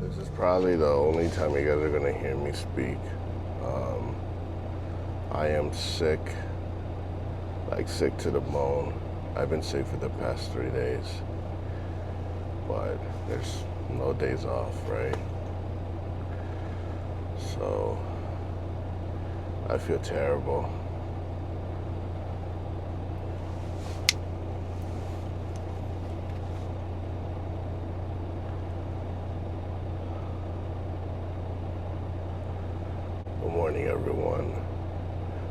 This is probably the only time you guys are gonna hear me speak. I am sick, like sick to the bone. I've been sick for the past 3 days, but there's no days off, right? So I feel terrible. Good morning, everyone.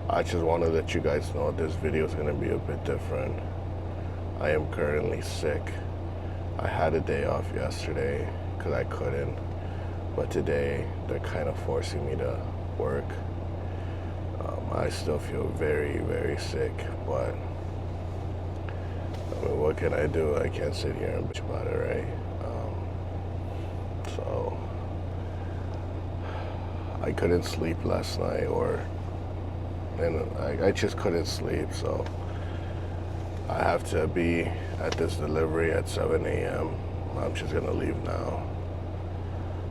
I just want to let you guys know this video is going to be a bit different. I am currently sick. I had a day off yesterday because I couldn't, but today they're kind of forcing me to work. I still feel very, very sick, but I mean, what can I do? I can't sit here and bitch about it, right? So I couldn't sleep last night, and I just couldn't sleep, so I have to be at this delivery at 7 a.m. I'm just gonna leave now.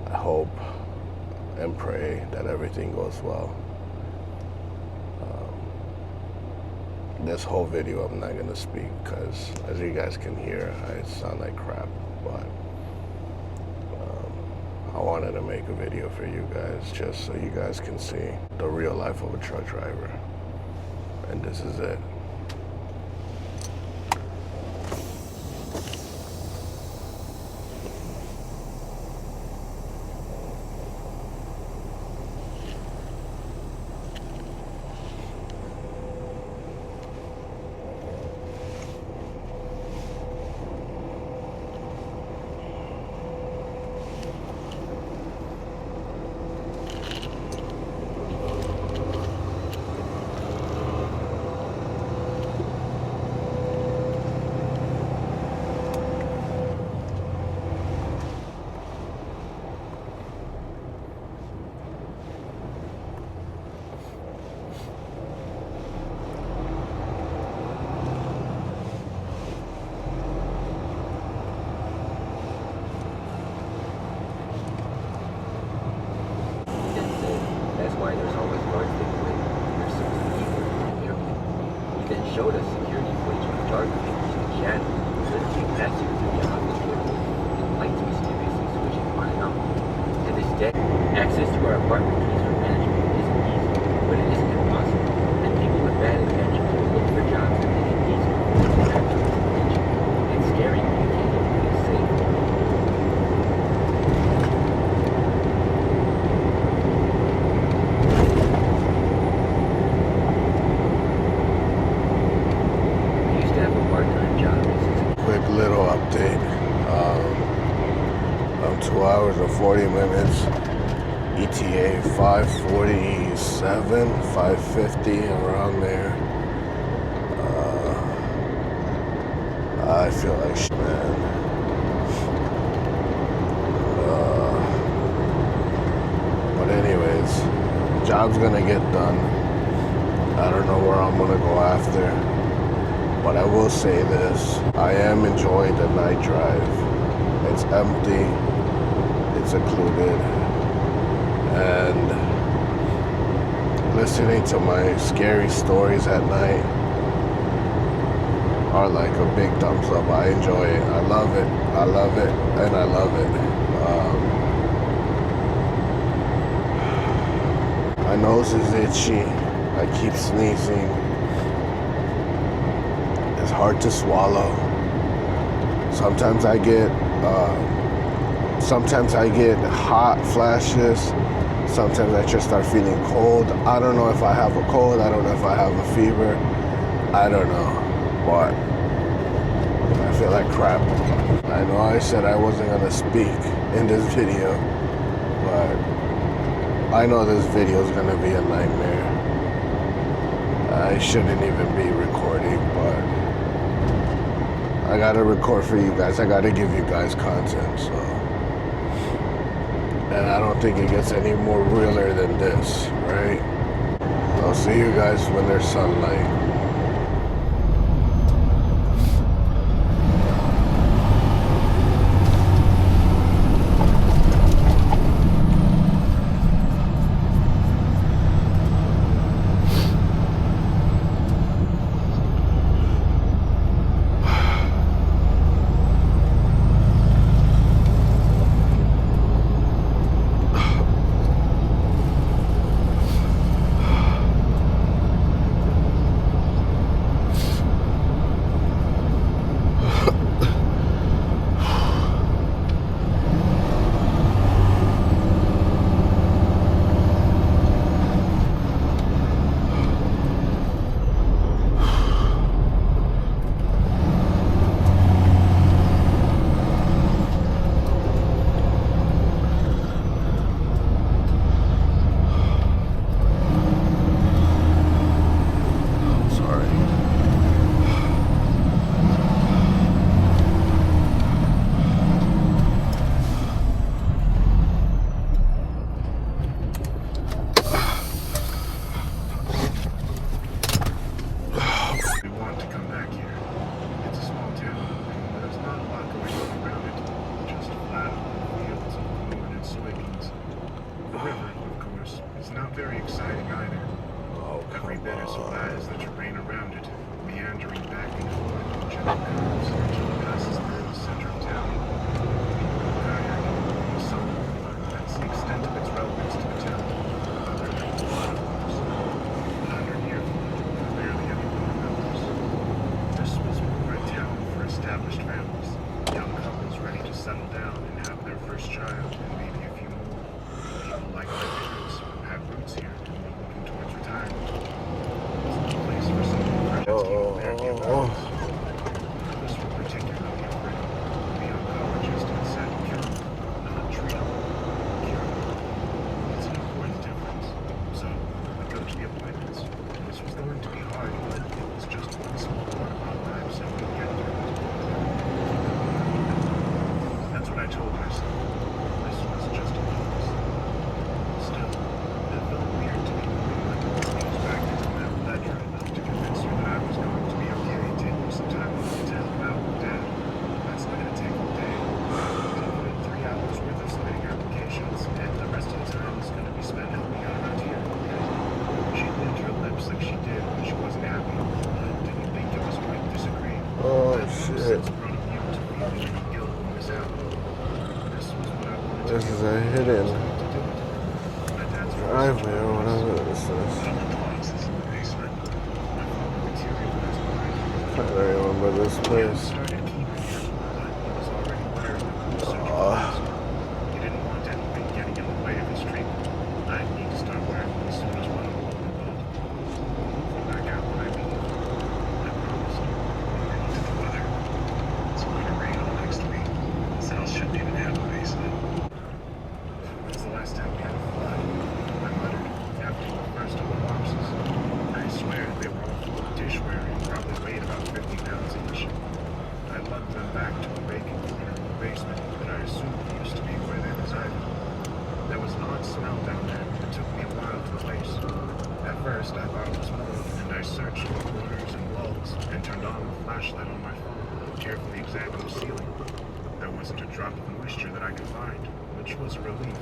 I hope and pray that everything goes well. This whole video I'm not gonna speak because, as you guys can hear, I sound like crap, but I wanted to make a video for you guys just so you guys can see the real life of a truck driver. And this is it. Why there's always guards there. There's 60 people and everything. He then showed us security footage of Dawg in Jan, literally passing through the hospital and lights mysteriously switching on and off. To this day, access to our apartment keys for management isn't easy, but it isn't impossible. And people with bad intentions will look for jobs that make it easier to capture this attention. It's scary when you can't even feel safe. Quick little update. I'm 2 hours and 40 minutes. ETA 5:47, 5:50, around there. I feel like shit, man. But anyways, job's gonna get done. I don't know where I'm gonna go after. But I will say this, I am enjoying the night drive. It's empty, it's secluded, and listening to my scary stories at night are like a big thumbs up. I enjoy it, I love it, and I love it. My nose is itchy, I keep sneezing. It's hard to swallow. Sometimes I get hot flashes. Sometimes I just start feeling cold. I don't know if I have a cold. I don't know if I have a fever. I don't know. But I feel like crap. I know I said I wasn't gonna speak in this video, but I know this video is gonna be a nightmare. I shouldn't even be recording, but I gotta record for you guys. I gotta give you guys content, so. And I don't think it gets any more realer than this, right? I'll see you guys when there's sunlight. gentle curves until it passes through the center of town. Kayak is something, but that's the extent of its relevance to the town, other than a lot of homes. 100 years, barely anyone remembers. This was more a town for established families, young couples ready to settle down and have their first child, and maybe a few more. People like my parents who have roots here and were looking towards retirement. It's not a place for someone fresh as came there to give out. This was particularly afraid. The oncologist had said cure, not treatable. Cure. It's an important difference. So I go to the appointments. This was going to be hard, but it was just one small part of our lives that we get through it. That's what I told myself. This was just a phase. Still, it felt weird to be moving my news back into that ledger enough to convince her that I was going to be okay taking some time off to help out with Dad. That's not going to take all day. I'll put in 3 hours worth of submitting applications, and the rest of the time is going to be spent helping out around here. She licked her lips like she did when she wasn't happy, but didn't think it was quite disagreeing. Oh, I had no shit. sense of being immune to feeling any guilt when this happened. This was what I wanted to This do. is a hidden To do it. My dad's driveway or whatever this is. boxes in the basement. My father materialized behind me. I don't remember this He place. started keeping him, but he was already wearing the surgical mask. He didn't want anything getting in the way of his treatment. I need to start wearing them as soon as one will open up. Moving back out when I leave. I promised. Look at the weather. It's going to rain all next week. This house shouldn't even have a basement. When's the last time we had a flood? I muttered, after the first of the boxes. I swear they were all full of dishware and probably weighed about 50 pounds each. I lugged them back to a vacant corner in the basement that I assumed used to be where they resided. There was an odd smell down there that took me a while to place. At first, I thought it was mold, and I searched the corners and walls and turned on the flashlight on my phone, carefully examined the ceiling. There wasn't a drop of moisture that I could find, which was a relief.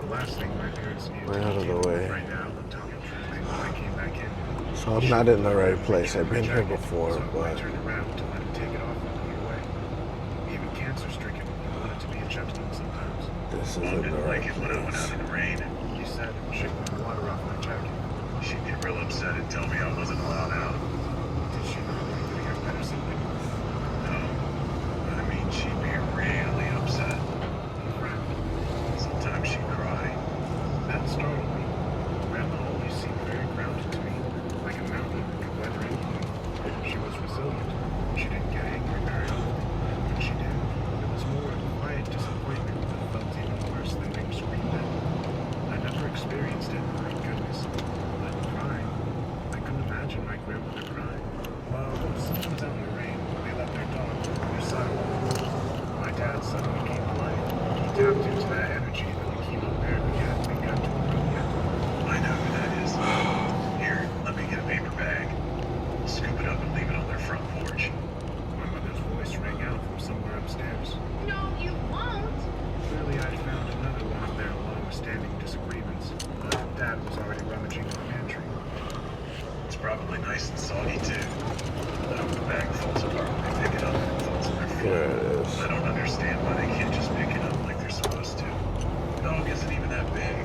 The last thing my parents needed Way to out of be the dealing way. with right now, I'm telling you truthfully, when I came back in. So I'm not in the right place. I've been here Jacket, before, so I but turned around to let him take it off and put it away. Even cancer-stricken, he wanted to be a gentleman sometimes. this Mom isn't the didn't like right it when I went out place. in the rain. He said, shaking the water off my jacket. She'd get real upset and tell me I wasn't allowed out. Did she know you were getting better something? No. I mean, she'd be really upset. He frowned. Sometimes she'd cry. That startled me. Grandma always seemed very grounded to me, like a mountain that could weather anything. She was resilient. She didn't get angry very often, and when she did, it was more a quiet disappointment that felt even worse than being screamed at. I never experienced it, thank goodness. But crying, I couldn't imagine my grandmother crying. Well, someone's out in the rain. They left their dog on their sidewalk. My dad suddenly came to life. He tapped into that energy that the chemo therapy hadn't begun to erode yet. I know who that is. Here, let me get a paper bag. We'll scoop it up and leave it on their front porch. My mother's voice rang out from somewhere upstairs. No, you won't. Clearly, I found another one of their long-standing disagreements, but Dad was already rummaging in the pantry. It's probably nice and soggy, too. I hope the bag falls apart when they pick it up and it falls on their Here foot. it is. I don't understand why they can't just pick it up like they're supposed to. Dog isn't even that big.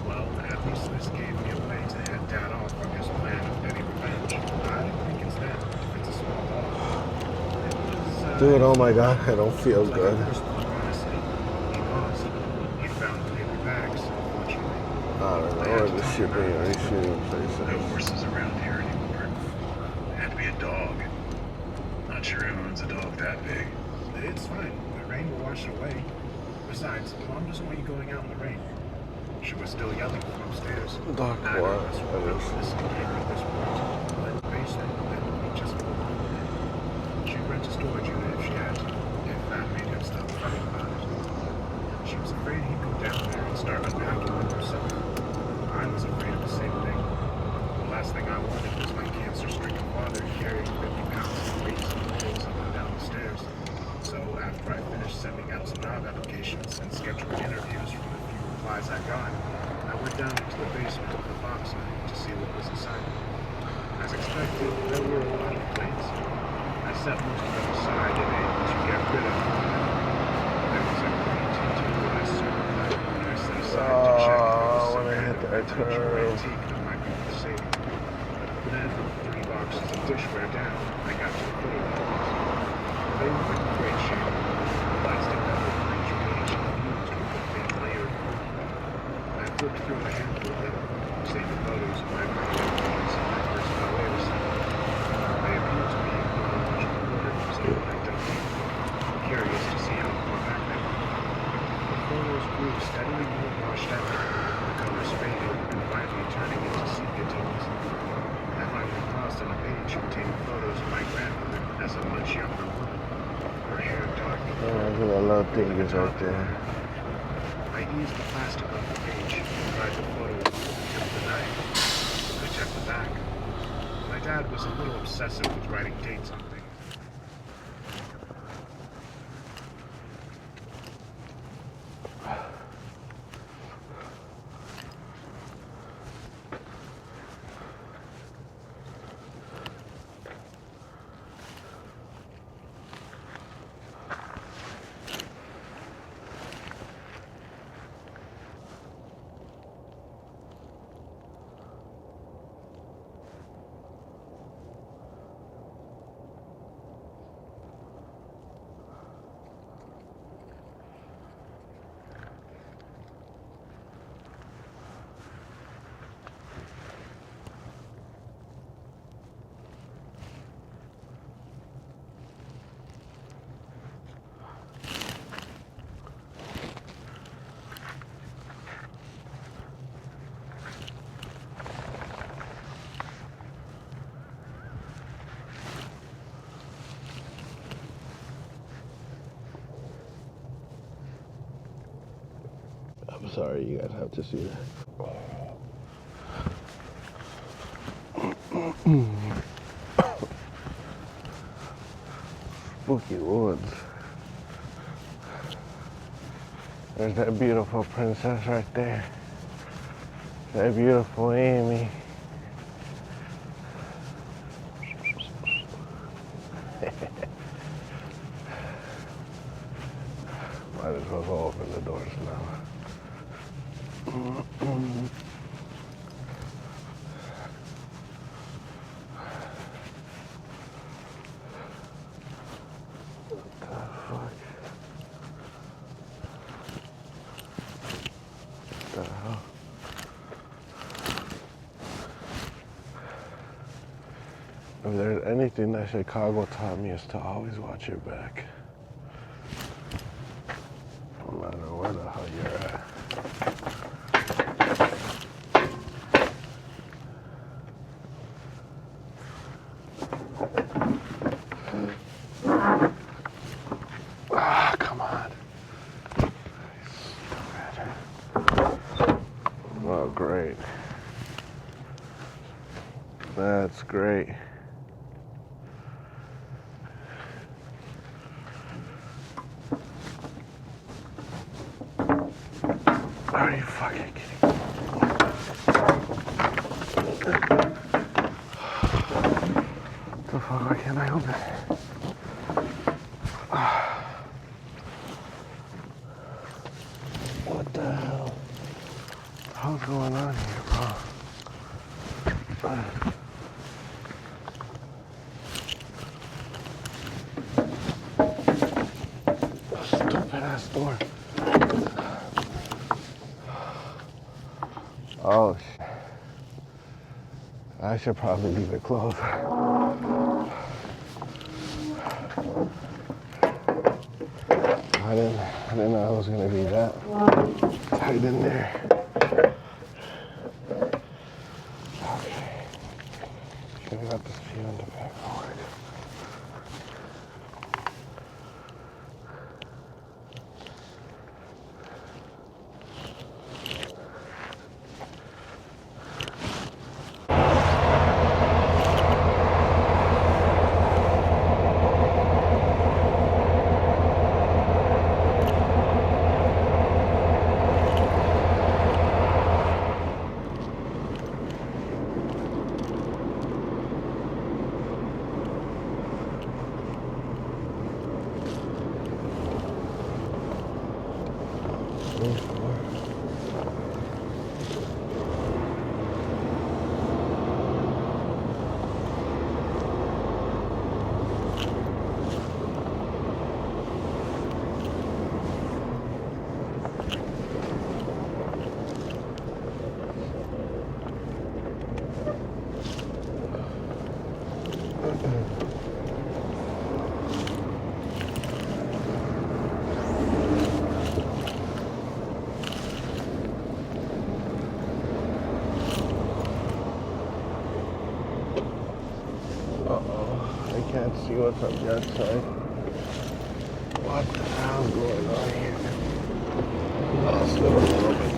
Well, at least this gave me a way to head Dad off on his plan of getting revenge. I don't think it's that. It's a small dog. It was, Dude, oh my god, I don't feel like good. a first look, honestly. He paused. He found the paper bags, unfortunately. I don't know where this shit being. These shooting No places. horses around here anymore. It had to be a dog. Not sure who owns a dog that big. It's fine. The rain will wash it away. Besides, Mom doesn't want you going out in the rain. She was still yelling from upstairs. Dark Neither what? of us were really listening to her at this point, but the basement then we just moved on. She'd rent a storage unit if she had to, if that made him stop fighting about it. She was afraid he'd go down there and start unpacking them herself. I was afraid of the same thing. The last thing I wanted was my cancer-stricken father carrying 50 pounds of weights and clothes up and down the stairs. So after I finished sending out some job applications and scheduling interviews from the few replies I got, I went down into the basement of the box to see what was inside. As expected, there were a lot of plates. I set most of them aside in a to get rid of. There was a pretty TTOS certified one I set aside to check if there was some when I kind hit of that potential curve. antique that might be worth saving. Then, 3 boxes of dishware down, I got to the photo albums. They weren't in great shape. The plastic cover for each page fused with a thin layer of glue. I flipped through a handful of them, saving photos of my grandparents and my first ballet recital. They appeared to be in chronological order using what I'd done before, curious to see how far back they went. The photos grew steadily more washed out, the colors fading and finally turning into sepia tones. I finally paused on a page containing photos of my grandmother as a much younger woman, her hair dark and Look at that little thing is right there. I eased the plastic off the page and pried the photo with the knife. I checked the back. My dad was a little obsessive with writing dates on things. I'm sorry, you guys have to see that. Spooky woods. There's that beautiful princess right there. That beautiful Amy. Might as well go open the doors now. If there's anything that Chicago taught me is to always watch your back. No matter where the hell you're at. Ah, come on. Oh, great. That's great. Are you fucking kidding me? The fuck, why can't I open it? What the hell? What's going on here, bro? Stupid ass door. Oh, shit. I should probably leave it closed. I didn't know it was gonna be that tight in there. Okay. Should have got this view in the back forward. closed door. I can't see what's on the outside. What the hell's going on here? Lost it a little bit.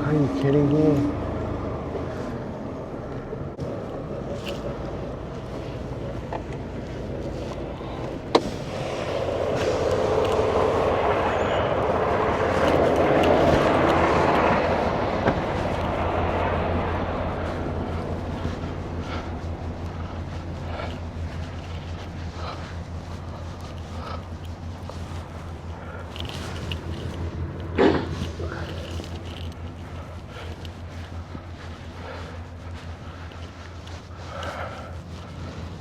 Are you kidding me?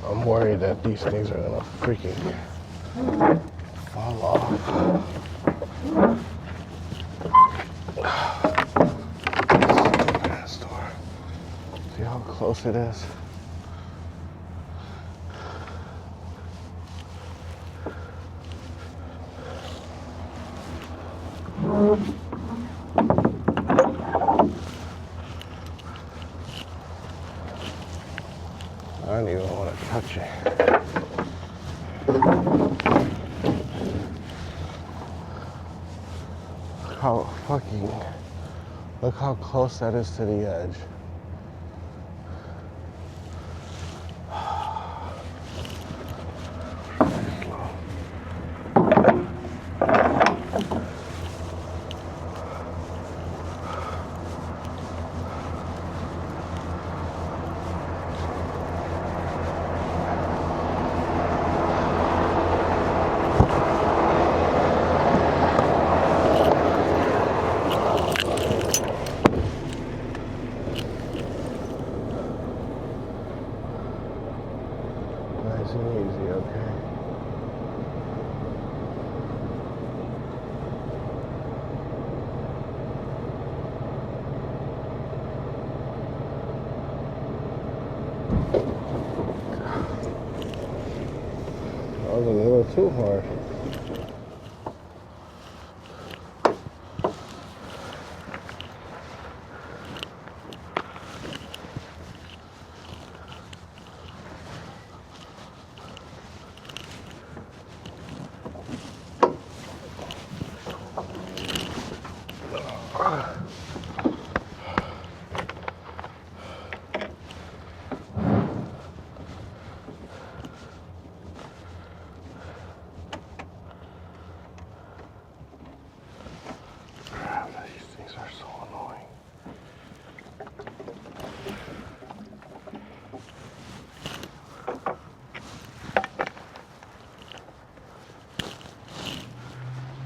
I'm worried that these things are gonna freaking fall off. Stupid-ass door. See how close it is? I don't even want to touch it. Look how close that is to the edge. Nice and easy, okay? That was a little too hard. These things are so annoying.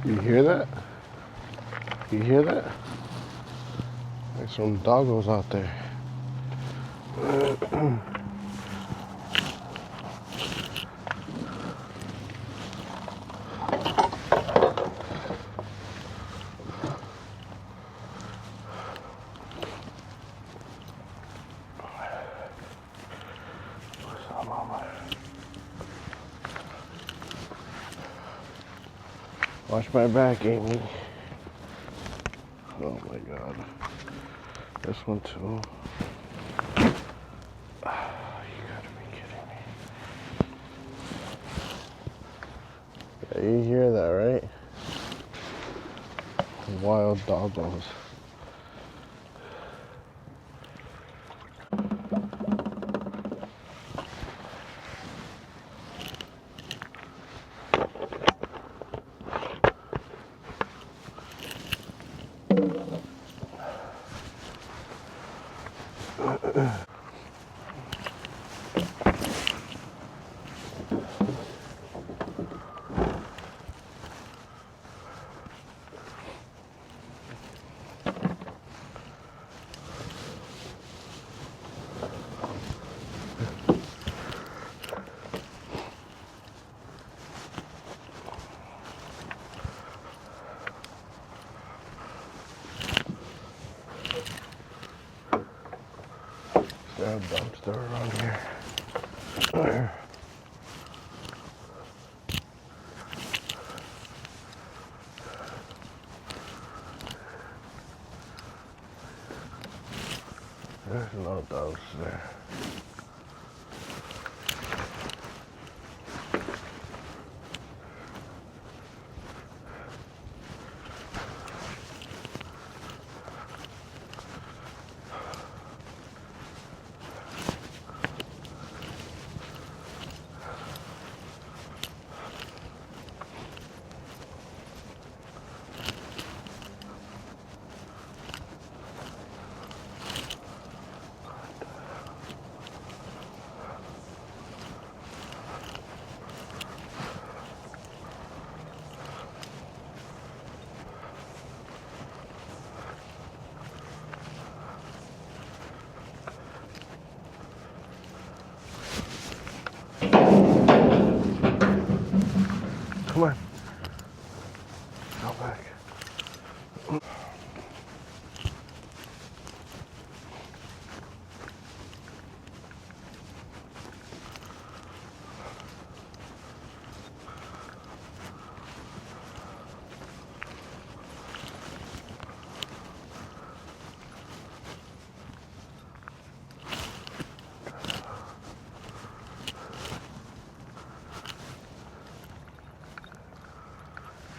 You hear that? You hear that? There's some doggos out there. Watch my back, Amy. Oh my God. This one too. You gotta be kidding me. Yeah, you hear that, right? Wild doggos. There's a dumpster around here. There's no dumpster. Come on. Go back.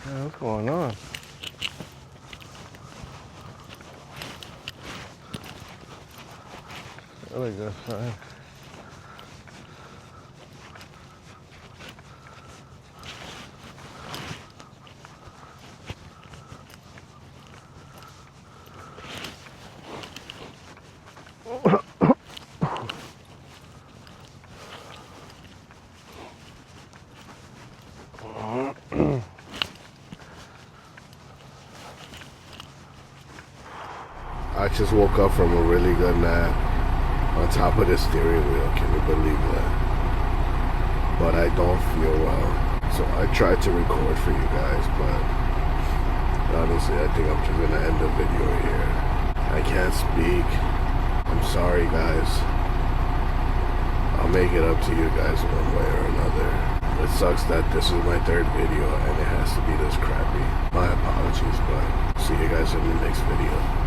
Yeah, what's going on? Really good sign. I just woke up from a really good nap on top of the steering wheel. Can you believe that? But I don't feel well. So I tried to record for you guys, but honestly, I think I'm just gonna end the video here. I can't speak. I'm sorry, guys. I'll make it up to you guys one way or another. It sucks that this is my third video and it has to be this crappy. My apologies, but see you guys in the next video.